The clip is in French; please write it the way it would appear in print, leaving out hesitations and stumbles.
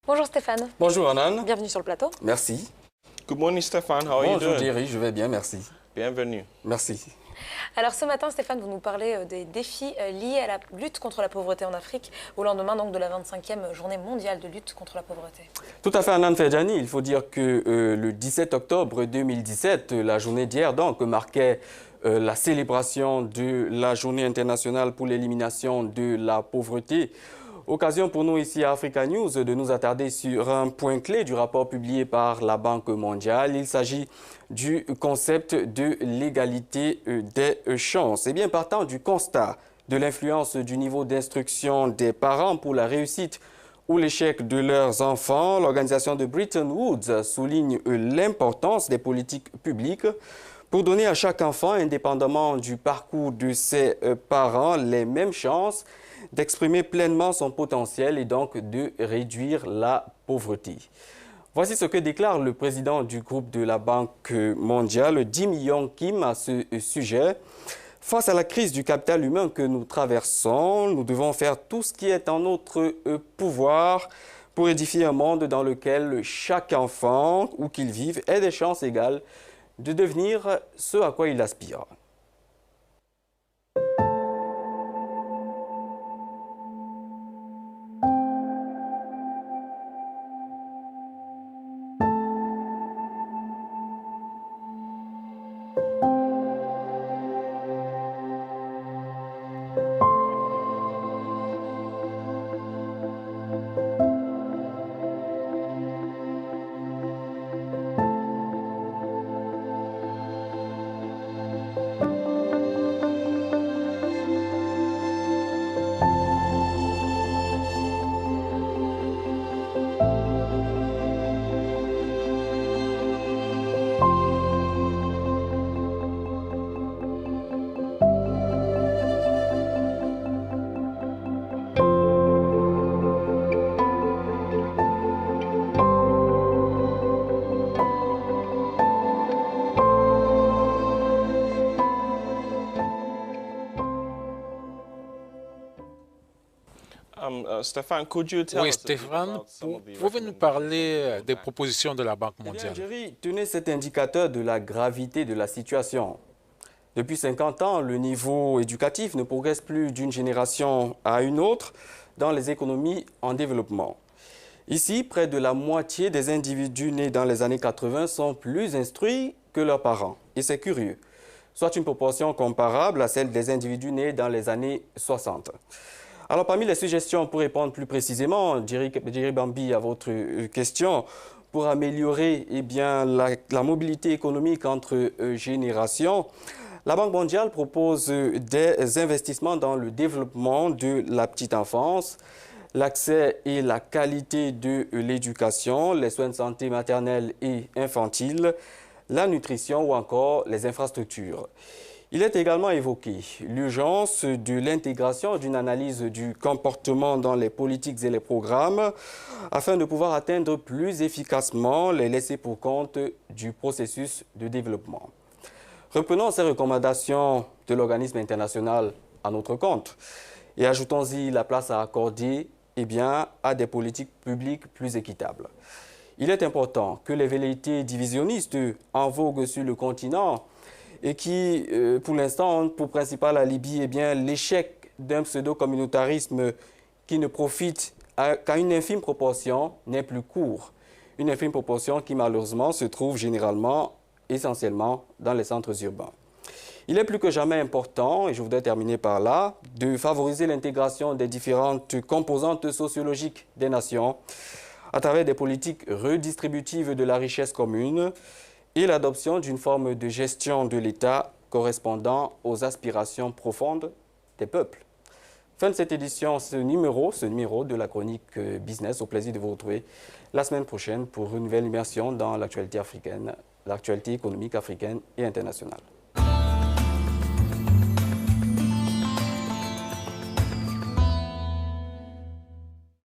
Bonjour Stéphane. Bonjour Anan. Bienvenue sur le plateau. Merci. Good morning, Stéphane. How are you Bonjour doing? Jerry, je vais bien, merci. Bienvenue. Merci. Alors ce matin, Stéphane, vous nous parlez des défis liés à la lutte contre la pauvreté en Afrique, au lendemain donc de la 25e journée mondiale de lutte contre la pauvreté. Tout à fait, Anan Ferjani. Il faut dire que le 17 octobre 2017, la journée d'hier donc marquait la célébration de la journée internationale pour l'élimination de la pauvreté. Occasion pour nous ici à Africa News de nous attarder sur un point clé du rapport publié par la Banque mondiale. Il s'agit du concept de l'égalité des chances. Et bien partant du constat de l'influence du niveau d'instruction des parents pour la réussite ou l'échec de leurs enfants, l'organisation de Bretton Woods souligne l'importance des politiques publiques pour donner à chaque enfant, indépendamment du parcours de ses parents, les mêmes chances d'exprimer pleinement son potentiel et donc de réduire la pauvreté. Voici ce que déclare le président du groupe de la Banque mondiale, Jim Yong Kim, à ce sujet. Face à la crise du capital humain que nous traversons, nous devons faire tout ce qui est en notre pouvoir pour édifier un monde dans lequel chaque enfant, où qu'il vive, ait des chances égales de devenir ce à quoi il aspire. Stéphane, could you tell Oui, us a bit Stéphane, about some of the pouvez-nous parler des propositions de la Banque Eh bien, mondiale? Jerry, tenez cet indicateur de la gravité de la situation. Depuis 50 ans, le niveau éducatif ne progresse plus d'une génération à une autre dans les économies en développement. Ici, près de la moitié des individus nés dans les années 80 sont plus instruits que leurs parents. Et c'est curieux, soit une proportion comparable à celle des individus nés dans les années 60. Alors, parmi les suggestions pour répondre plus précisément, Jerry Bambi, à votre question, pour améliorer la mobilité économique entre générations, la Banque mondiale propose des investissements dans le développement de la petite enfance, l'accès et la qualité de l'éducation, les soins de santé maternelle et infantile, la nutrition ou encore les infrastructures. Il est également évoqué l'urgence de l'intégration d'une analyse du comportement dans les politiques et les programmes afin de pouvoir atteindre plus efficacement les laissés-pour-compte du processus de développement. Reprenons ces recommandations de l'organisme international à notre compte et ajoutons-y la place à accorder à des politiques publiques plus équitables. Il est important que les velléités divisionnistes en vogue sur le continent et qui, pour l'instant, ont pour principal alibi l'échec d'un pseudo-communautarisme qui ne profite qu'à une infime proportion, n'est plus court. Une infime proportion qui, malheureusement, se trouve généralement, essentiellement, dans les centres urbains. Il est plus que jamais important, et je voudrais terminer par là, de favoriser l'intégration des différentes composantes sociologiques des nations à travers des politiques redistributives de la richesse commune, et l'adoption d'une forme de gestion de l'État correspondant aux aspirations profondes des peuples. Fin de cette édition, ce numéro de la chronique Business. Au plaisir de vous retrouver la semaine prochaine pour une nouvelle immersion dans l'actualité africaine, l'actualité économique africaine et internationale.